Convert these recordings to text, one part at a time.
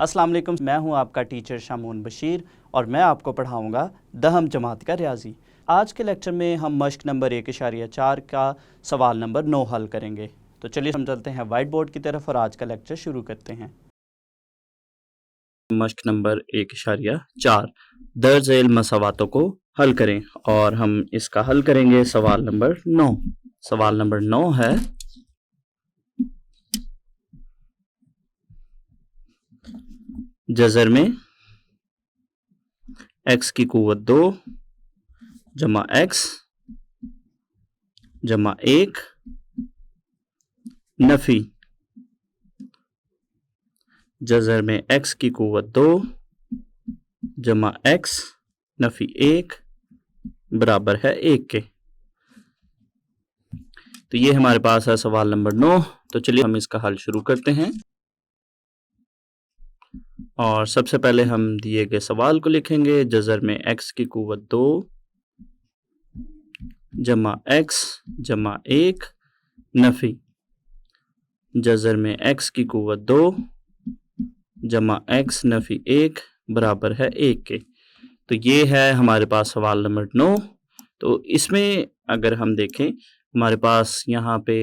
अस्सलाम वालेकुम, मैं हूं आपका टीचर शामून बशीर और मैं आपको पढ़ाऊंगा दहम जमात का रियाजी। आज के लेक्चर में हम मश्क नंबर 1.4 का सवाल नंबर 9 हल करेंगे। तो चलिए हम चलते हैं वाइट बोर्ड की तरफ और आज का लेक्चर शुरू करते हैं। मश्क नंबर 1.4 दर्ज झेल मसावातों को हल करें और हम इसका हल करेंगे सवाल नंबर 9। सवाल नंबर 9 है जज़र में x की कुव्वत 2 जमा x जमा 1 नफी जज़र में x की कुव्वत 2 जमा x नफी 1 बराबर है 1 के। तो ये हमारे पास है सवाल नंबर 9। तो चलिए हम इसका हल शुरू करते हैं और सबसे पहले हम दिए गए सवाल को लिखेंगे। जज़र में x की कुव्वत 2 जमा x जमा 1 नफी जज़र में x की कुव्वत 2 जमा x नफी 1 बराबर है 1 के। तो ये है हमारे पास सवाल नंबर 9। तो इसमें अगर हम देखें हमारे पास यहाँ पे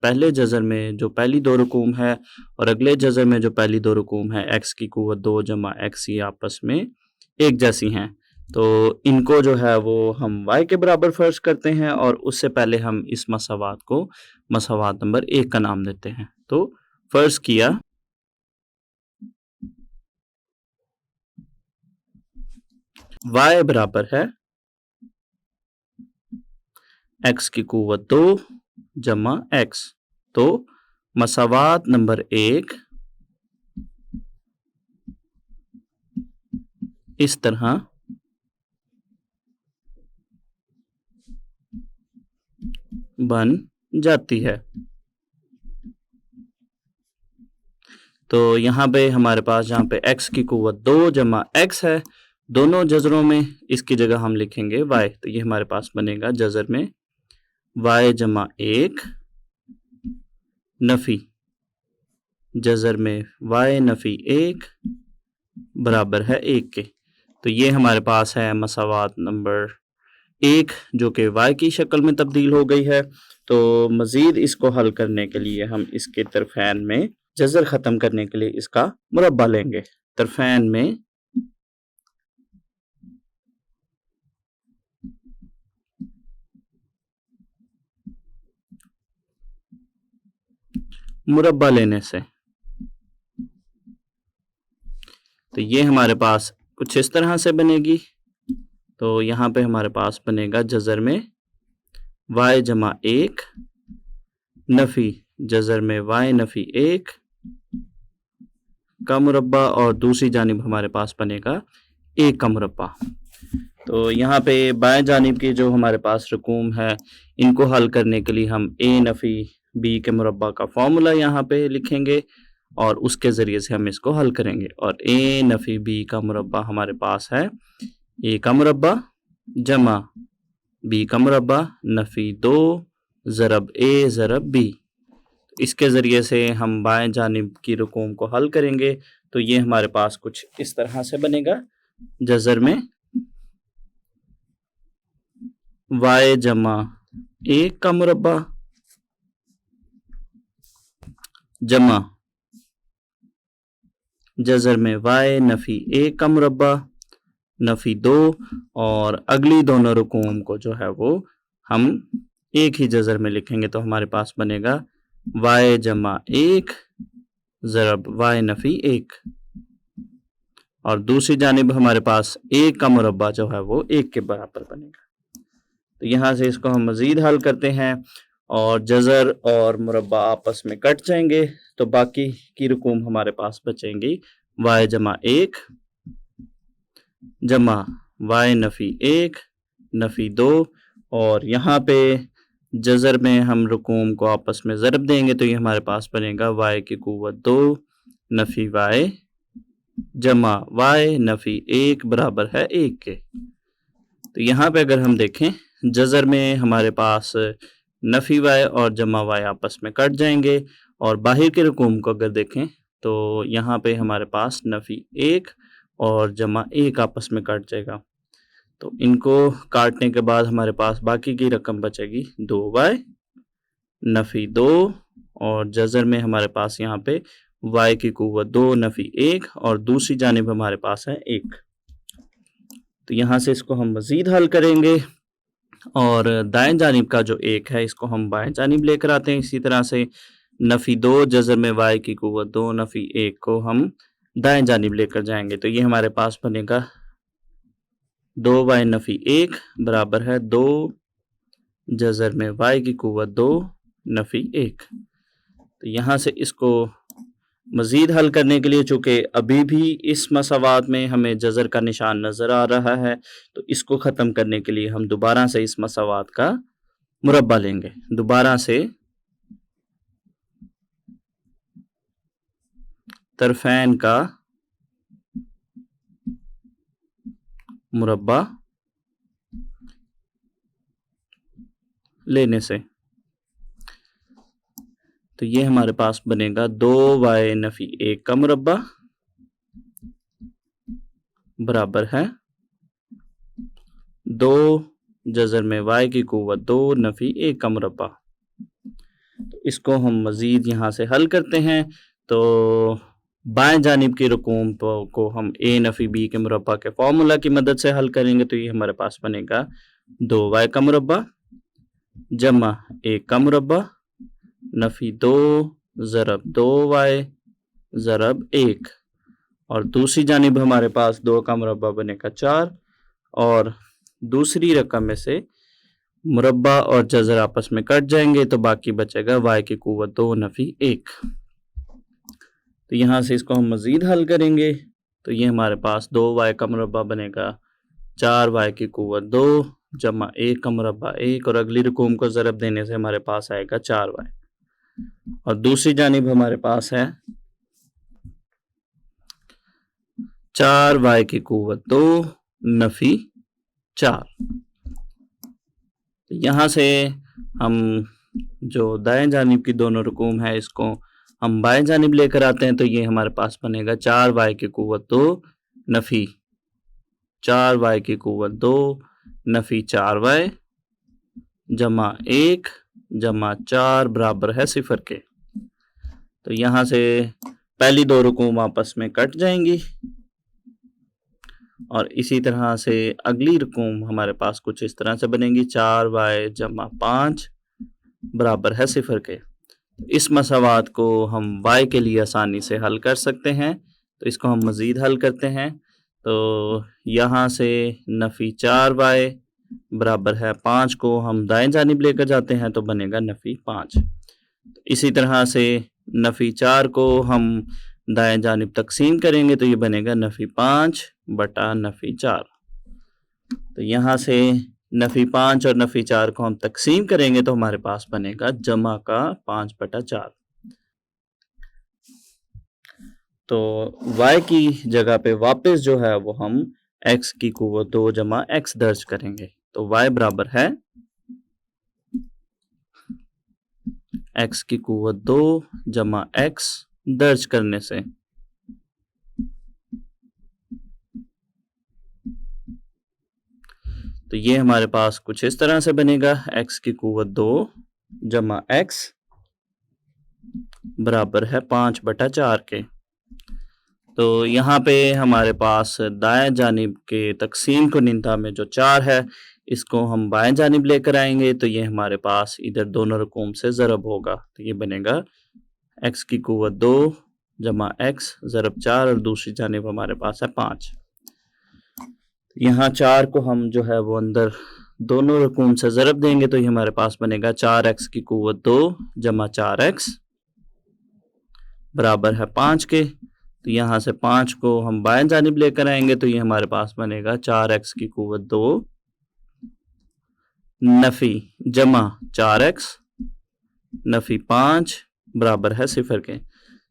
पहले जज़र में जो पहली दो रकूम है और अगले जज़र में जो पहली दो रकूम है x की कुव्वत 2 जमा x ये आपस में एक जैसी हैं। तो इनको जो है वो हम y के बराबर फ़र्ज़ करते हैं और उससे पहले हम इस मसावात को मसावात नंबर 1 का नाम देते हैं। तो फ़र्ज़ किया y बराबर है x की कुव्वत 2 जमा x। तो मसावात नंबर 1 इस तरह बन जाती है। तो यहाँ पे हमारे पास जहाँ पे x की कुव्वत 2 जमा x है, दोनों जज़रों में इसकी जगह हम लिखेंगे y। तो ये हमारे पास बनेगा जज़र में y जमा 1 नफ़ी जज़र में y नफ़ी 1 बराबर है 1 के। तो ये हमारे पास है मसावात नंबर 1 जो कि y की शक्ल में तब्दील हो गई है। तो मज़ीद इसको हल करने के लिए हम इसके तरफ़ैन में जज़र ख़त्म करने के लिए इसका मुरब्बा लेंगे। तरफ़ैन में मुरब्बा लेने से तो ये हमारे पास कुछ इस तरह से बनेगी। तो यहाँ पे हमारे पास बनेगा जज़र में y जमा 1 नफ़ी जज़र में y नफ़ी 1 का मुरब्बा और दूसरी जानिब हमारे पास बनेगा 1 का मुरब्बा। तो यहाँ पे बाएं जानिब की जो हमारे पास रकूम है इनको हल करने के लिए हम a नफ़ी b के मुरब्बा का फॉर्मूला यहाँ पे लिखेंगे और उसके ज़रिए से हम इसको हल करेंगे। और a नफ़ी b का मुरब्बा हमारे पास है a का मुरब्बा जमा b का मुरब्बा नफ़ी 2 ज़रब a ज़रब b। इसके ज़रिए से हम बाएं जानिब की रकूम को हल करेंगे। तो ये हमारे पास कुछ इस तरह से बनेगा। जज़र में y जमा 1 का मुरब्बा जमा जज़र में y नफ़ी 1 का मुरब्बा नफ़ी 2 और अगली दोनों रकूम को जो है वो हम एक ही जज़र में लिखेंगे। तो हमारे पास बनेगा y जमा 1 ज़रब y नफ़ी 1 और दूसरी जानिब हमारे पास 1 का मुरब्बा जो है वो 1 के बराबर बनेगा। तो यहाँ से इसको हम मज़ीद हल करते हैं और जज़र और मुरब्बा आपस में कट जाएंगे। तो बाकी की रकूम हमारे पास बचेंगी y जमा 1 जमा y नफ़ी 1 नफ़ी 2 और यहाँ पे जज़र में हम रकूम को आपस में ज़रब देंगे। तो ये हमारे पास बनेगा y की कुव्वत 2 नफ़ी y जमा y नफ़ी 1 बराबर है 1 के। तो यहाँ पे अगर हम देखें जज़र में हमारे पास नफ़ी y और जमा y आपस में कट जाएंगे और बाहर के रकूम को अगर देखें तो यहाँ पे हमारे पास नफ़ी 1 और जमा 1 आपस में कट जाएगा। तो इनको काटने के बाद हमारे पास बाकी की रकम बचेगी 2y नफ़ी 2 और जज़र में हमारे पास यहाँ पे y की कुव्वत 2 नफ़ी 1 और दूसरी जानिब हमारे पास है 1। तो यहाँ से इसको हम मज़ीद हल करेंगे और दाएं जानिब का जो 1 है इसको हम बाएं जानिब लेकर आते हैं। इसी तरह से नफ़ी 2 जज़र में y की कुव्वत 2 नफ़ी 1 को हम दाएं जानिब लेकर जाएंगे। तो ये हमारे पास बनेगा 2y नफ़ी 1 बराबर है 2 जज़र में y की कुव्वत 2 नफ़ी 1। तो यहाँ से इसको मज़ीद हल करने के लिए चूँकि अभी भी इस मसावात में हमें जज़र का निशान नज़र आ रहा है, तो इसको ख़त्म करने के लिए हम दोबारा से इस मसावात का मुरब्बा लेंगे। दोबारा से तरफ़ैन का मुरब्बा लेने से तो ये हमारे पास बनेगा 2y नफ़ी 1 का मुरब्बा बराबर है 2 जज़र में y की कुव्वत 2 नफ़ी 1 का मुरब्बा। तो इसको हम मज़ीद यहाँ से हल करते हैं। तो बाएं जानिब की रकूम को हम a नफ़ी b के मुरब्बा के फॉर्मूला की मदद से हल करेंगे। तो ये हमारे पास बनेगा 2y का मुरब्बा जमा 1 का मुरब्बा नफ़ी 2 ज़रब 2y ज़रब 1 और दूसरी जानिब हमारे पास 2 का मुरब्बा बनेगा 4 और दूसरी रकम में से मुरब्बा और जज़र आपस में कट जाएंगे तो बाकी बचेगा y की कुव्वत 2 नफ़ी 1। तो यहाँ से इसको हम मज़ीद हल करेंगे। तो ये हमारे पास 2y का मुरब्बा बनेगा 4y की कुव्वत 2 जमा 1 का मुरब्बा 1 और अगली रकूम को ज़रब देने से हमारे पास आएगा 4y और दूसरी जानिब हमारे पास है 4y की कुव्वत 2 नफ़ी 4। यहाँ से हम जो दाएं जानिब की दोनों रकूम है इसको हम बाएं जानिब लेकर आते हैं। तो ये हमारे पास बनेगा 4y की कुव्वत 2 नफ़ी 4y की कुव्वत 2 नफ़ी 4y जमा 1 जमा 4 बराबर है 0 के। तो यहाँ से पहली दो रकूम आपस में कट जाएंगी और इसी तरह से अगली रकूम हमारे पास कुछ इस तरह से बनेगी 4y जमा 5 बराबर है 0 के। इस मसावात को हम y के लिए आसानी से हल कर सकते हैं। तो इसको हम मज़ीद हल करते हैं। तो यहाँ से नफ़ी 4y बराबर है 5 को हम दाएं जानिब लेकर जाते हैं तो बनेगा नफ़ी 5। इसी तरह से नफ़ी 4 को हम दाएं जानिब तकसीम करेंगे तो ये बनेगा नफ़ी 5 बटा नफ़ी 4। तो यहाँ से नफ़ी 5 और नफ़ी 4 को हम तकसीम करेंगे तो हमारे पास बनेगा जमा का 5 बटा 4। तो y की जगह पे वापस जो है वो हम x की कुव्वत 2 जमा x दर्ज करेंगे। तो y बराबर है x की कुव्वत 2 जमा x दर्ज करने से तो ये हमारे पास कुछ इस तरह से बनेगा x की कुव्वत 2 जमा x बराबर है 5 बटा 4 के। तो यहाँ पे हमारे पास दाएं जानिब के तकसीम कुनिंदा में जो 4 है इसको हम बाएं जानिब लेकर आएंगे तो ये हमारे पास इधर दोनों रकूम से ज़रब होगा। तो ये बनेगा x की कुव्वत 2 जमा x ज़रब 4 और दूसरी जानिब हमारे पास है 5। यहाँ 4 को हम जो है वो अंदर दोनों रकूम से ज़रब देंगे तो ये हमारे पास बनेगा 4x की कुव्वत 2 जमा 4x बराबर है 5 के। तो यहाँ से 5 को हम बाएं जानिब लेकर आएंगे तो ये हमारे पास बनेगा 4x की कुव्वत 2 नफ़ी जमा 4x नफ़ी 5 बराबर है 0 के।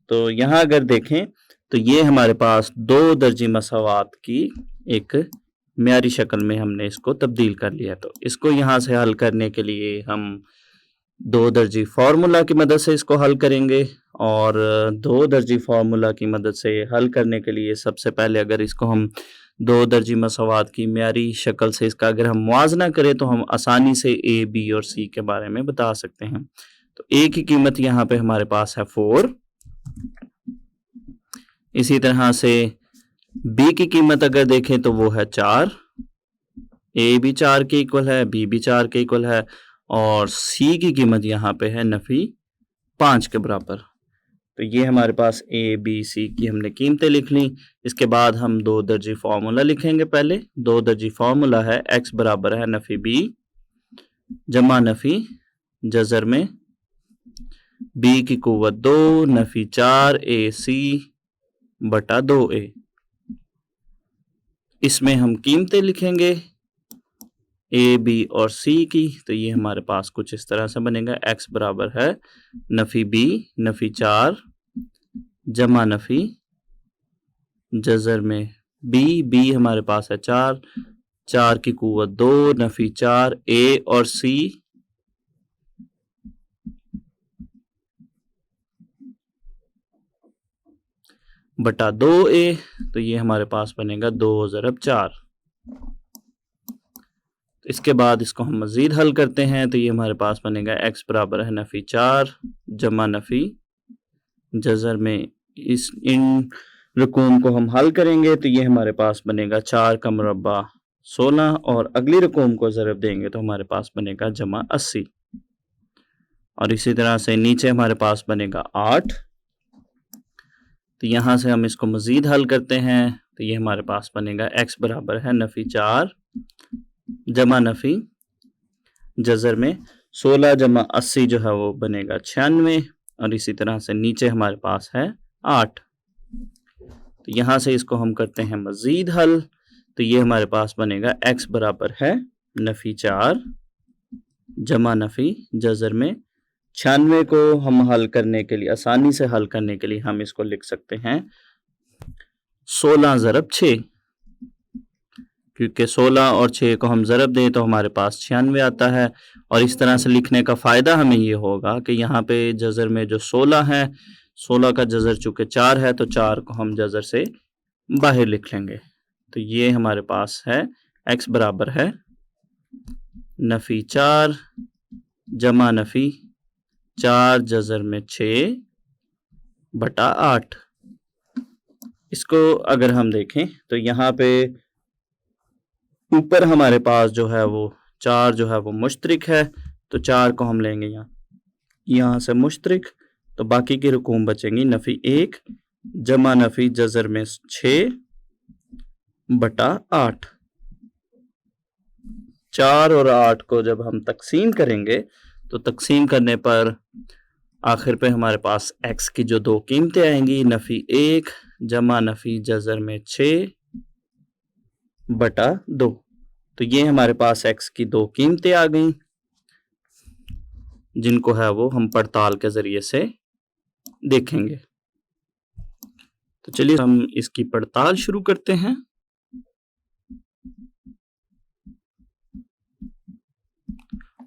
तो यहाँ अगर देखें तो ये हमारे पास दो दर्जी मसावात की एक म्यारी शक्ल में हमने इसको तब्दील कर लिया। तो इसको यहाँ से हल करने के लिए हम दो दर्जी फार्मूला की मदद से इसको हल करेंगे। और दो दर्जी फार्मूला की मदद से हल करने के लिए सबसे पहले अगर इसको हम दो दर्जी मसवात की म्यारी शक्ल से इसका अगर हम मुआवजा करें तो हम आसानी से ए, बी और सी के बारे में बता सकते हैं। तो ए की कीमत यहाँ पे हमारे पास है 4। इसी तरह से बी की कीमत अगर देखें तो वो है 4। ए भी 4 के इक्वल है, बी भी 4 के इक्वल है, और सी की कीमत यहाँ पे है नफी 5 के बराबर। तो ये हमारे पास ए, बी, सी की हमने कीमतें लिख ली। इसके बाद हम दो दर्जी फार्मूला लिखेंगे। पहले दो दर्जी फार्मूला है x बराबर है नफी b जमा नफी जजर में b की कुव्वत 2 नफी 4 ac बटा 2a। इसमें हम कीमतें लिखेंगे ए, बी और सी की। तो ये हमारे पास कुछ इस तरह से बनेगा। x बराबर है नफी b नफी 4 जमा नफी जजर में b हमारे पास है 4, 4 की कुव्वत 2 नफी 4 a और c बटा 2a। तो ये हमारे पास बनेगा 2 ज़रब 4। इसके बाद इसको हम मज़ीद हल करते हैं। तो ये हमारे पास बनेगा x बराबर है नफी 4 जमा नफी जजर में इन रकूम को हम हल करेंगे। तो ये हमारे पास बनेगा 4 का मुरब्बा 16, और अगली रकूम को ज़रब देंगे तो हमारे पास बनेगा जमा 80। और इसी तरह से नीचे हमारे पास बनेगा 8। तो यहाँ से हम इसको मज़ीद हल करते हैं। तो ये हमारे पास बनेगा x बराबर है नफी 4 जमा नफी जजर में 16 जमा 80 जो है वो बनेगा 96। और इसी तरह से नीचे हमारे पास है 8। तो यहाँ से इसको हम करते हैं मज़ीद हल। तो ये हमारे पास बनेगा x बराबर है नफी 4 जमा नफी जजर में 96 को हम हल करने के लिए, आसानी से हल करने के लिए हम इसको लिख सकते हैं 16 ज़रब 6, क्योंकि 16 और 6 को हम ज़रब दें तो हमारे पास 96 आता है। और इस तरह से लिखने का फ़ायदा हमें ये होगा कि यहाँ पे जज़र में जो 16 है, 16 का जज़र चूँकि 4 है तो 4 को हम जज़र से बाहर लिख लेंगे। तो ये हमारे पास है x बराबर है नफी 4 जमा नफी 4 जज़र में 6 बटा 8। इसको अगर हम देखें तो यहाँ पे ऊपर हमारे पास जो है वो 4 जो है वो मुश्तरिक है। तो 4 को हम लेंगे यहाँ से मुश्तरिक, तो बाकी की रकूम बचेंगी नफी 1 जमा नफी जज़र में 6 बटा 8। 4 और 8 को जब हम तकसीम करेंगे तो तकसीम करने पर आखिर पे हमारे पास x की जो दो कीमतें आएंगी नफी 1 जमा नफी जज़र में 6 बटा 2। तो ये हमारे पास x की दो कीमतें आ गई, जिनको है वो हम पड़ताल के ज़रिए से देखेंगे। तो चलिए हम इसकी पड़ताल शुरू करते हैं।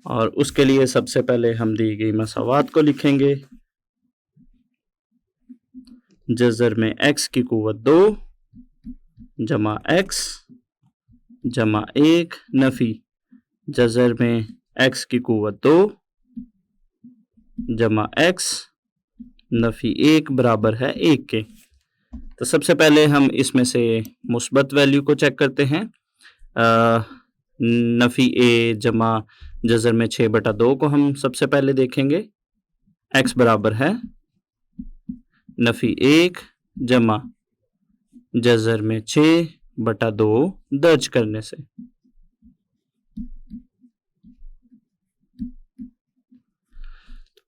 और उसके लिए सबसे पहले हम दी गई मसावात को लिखेंगे। जज़र में x की कुव्वत 2 जमा x जमा 1 नफी जज़र में x की कुव्वत 2 जमा x नफी 1 बराबर है 1 के। तो सबसे पहले हम इसमें से मुस्बत वैल्यू को चेक करते हैं। नफी a जमा जज़र में 6 बटा 2 को हम सबसे पहले देखेंगे। x बराबर है नफी 1 जमा जज़र में 6 बटा 2 दर्ज करने से।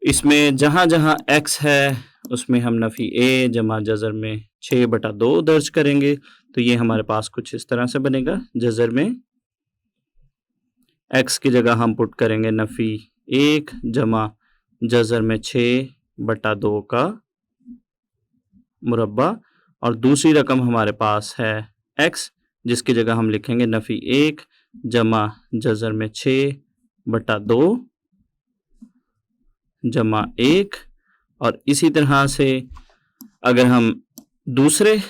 इसमें जहां जहां x है उसमें हम नफी a जमा जज़र में 6 बटा 2 दर्ज करेंगे। तो ये हमारे पास कुछ इस तरह से बनेगा। जज़र में x की जगह हम पुट करेंगे नफी 1 जमा जज़र में 6 बटा 2 का मुरब्बा, और दूसरी रकम हमारे पास है x, जिसकी जगह हम लिखेंगे नफी 1 जमा जज़र में 6 बटा 2 जमा 1, और इसी तरह से अगर हम दूसरे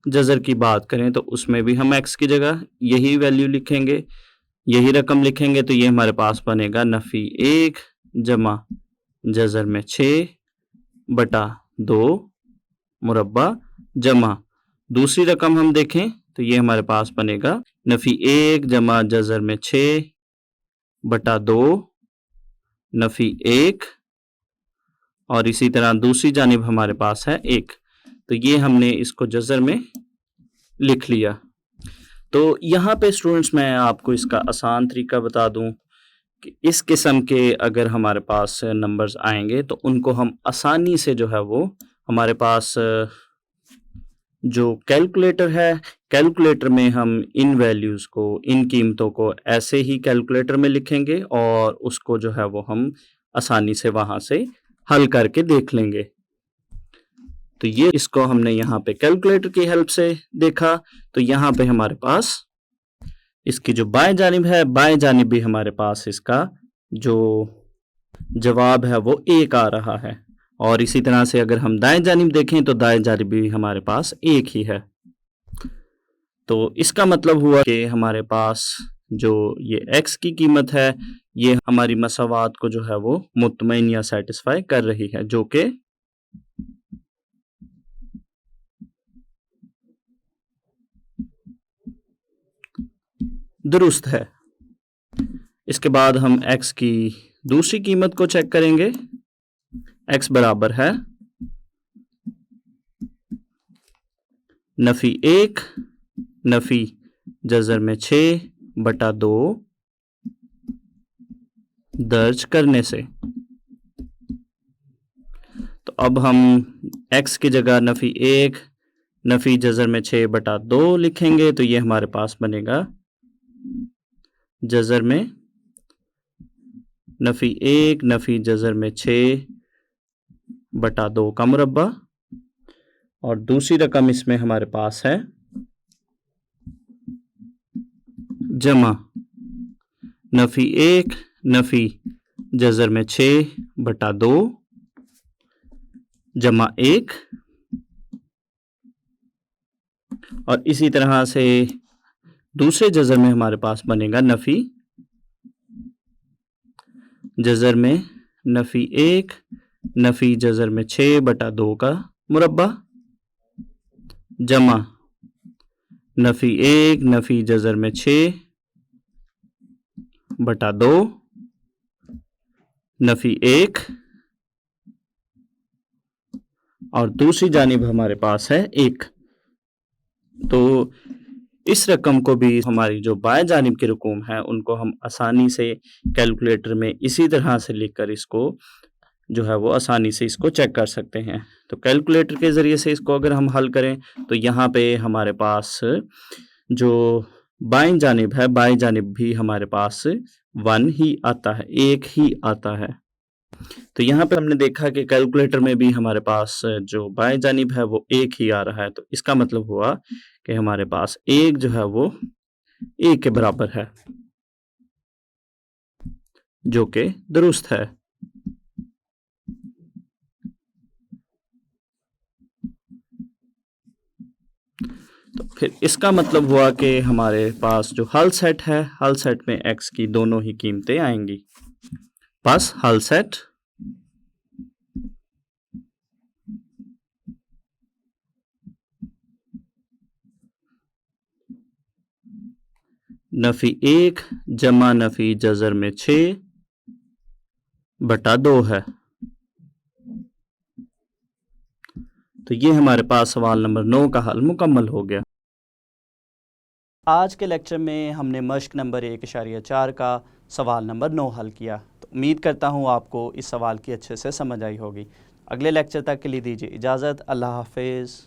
जज़र की बात करें तो उसमें भी हम x की जगह यही वैल्यू लिखेंगे, यही रकम लिखेंगे, तो ये हमारे पास बनेगा नफ़ी 1 जमा जज़र में 6 बटा 2 मुरब्बा जमा दूसरी रकम हम देखें तो ये हमारे पास बनेगा नफ़ी 1 जमा जज़र में 6 बटा 2 नफ़ी 1, और इसी तरह दूसरी जानिब हमारे पास है 1। तो ये हमने इसको जज़र में लिख लिया। तो यहाँ पे स्टूडेंट्स मैं आपको इसका आसान तरीका बता दूं कि इस किस्म के अगर हमारे पास नंबर्स आएंगे तो उनको हम आसानी से जो है वो हमारे पास जो कैलकुलेटर है, कैलकुलेटर में हम इन वैल्यूज़ को, इन कीमतों को ऐसे ही कैलकुलेटर में लिखेंगे और उसको जो है वो हम आसानी से वहाँ से हल करके देख लेंगे। तो ये इसको हमने यहाँ पे कैलकुलेटर की हेल्प से देखा। तो यहाँ पे हमारे पास इसकी जो बाएं जानिब है, बाएं जानिब भी हमारे पास इसका जो जवाब है वो 1 आ रहा है, और इसी तरह से अगर हम दाएं जानिब देखें तो दाएं जानिब भी हमारे पास 1 ही है। तो इसका मतलब हुआ कि हमारे पास जो ये x की कीमत है ये हमारी मसावात को जो है वो मुतमईन या सेटिस्फाई कर रही है, जो कि दुरुस्त है। इसके बाद हम x की दूसरी कीमत को चेक करेंगे। x बराबर है नफ़ी 1 नफ़ी जज़र में 6 बटा 2 दर्ज करने से। तो अब हम x की जगह नफ़ी 1 नफ़ी जज़र में 6 बटा 2 लिखेंगे, तो ये हमारे पास बनेगा जज़र में नफ़ी 1 नफ़ी जज़र में 6 बटा 2 का मुरब्बा, और दूसरी रकम इसमें हमारे पास है जमा नफ़ी 1 नफ़ी जज़र में 6 बटा 2 जमा 1, और इसी तरह से दूसरे जज़र में हमारे पास बनेगा नफ़ी जज़र में नफ़ी 1 नफ़ी जज़र में 6 बटा 2 का मुरब्बा जमा नफ़ी 1 नफ़ी जज़र में 6 बटा 2 नफ़ी 1, और दूसरी जानिब हमारे पास है 1। तो इस रकम को भी हमारी जो बाएं जानिब की रकूम है उनको हम आसानी से कैलकुलेटर में इसी तरह से लिखकर इसको जो है वो आसानी से इसको चेक कर सकते हैं। तो कैलकुलेटर के ज़रिए से इसको अगर हम हल करें तो यहाँ पे हमारे पास जो बाएं जानिब है, बाएं जानिब भी हमारे पास 1 ही आता है, 1 ही आता है। तो यहाँ पे हमने देखा कि कैलकुलेटर में भी हमारे पास जो बाएं जानिब है वो 1 ही आ रहा है। तो इसका मतलब हुआ कि हमारे पास 1 जो है वो 1 के बराबर है, जो कि दुरुस्त है। तो फिर इसका मतलब हुआ कि हमारे पास जो हल सेट है, हल सेट में x की दोनों ही कीमतें आएंगी। बस हल सेट नफ़ी 1 जमा नफ़ी जज़र में 6 बटा 2 है। तो ये हमारे पास सवाल नंबर 9 का हल मुकम्मल हो गया। आज के लेक्चर में हमने मश्क नंबर 1.4 का सवाल नंबर 9 हल किया। तो उम्मीद करता हूँ आपको इस सवाल की अच्छे से समझ आई होगी। अगले लेक्चर तक के लिए दीजिए इजाज़त। अल्लाह हाफ़िज़।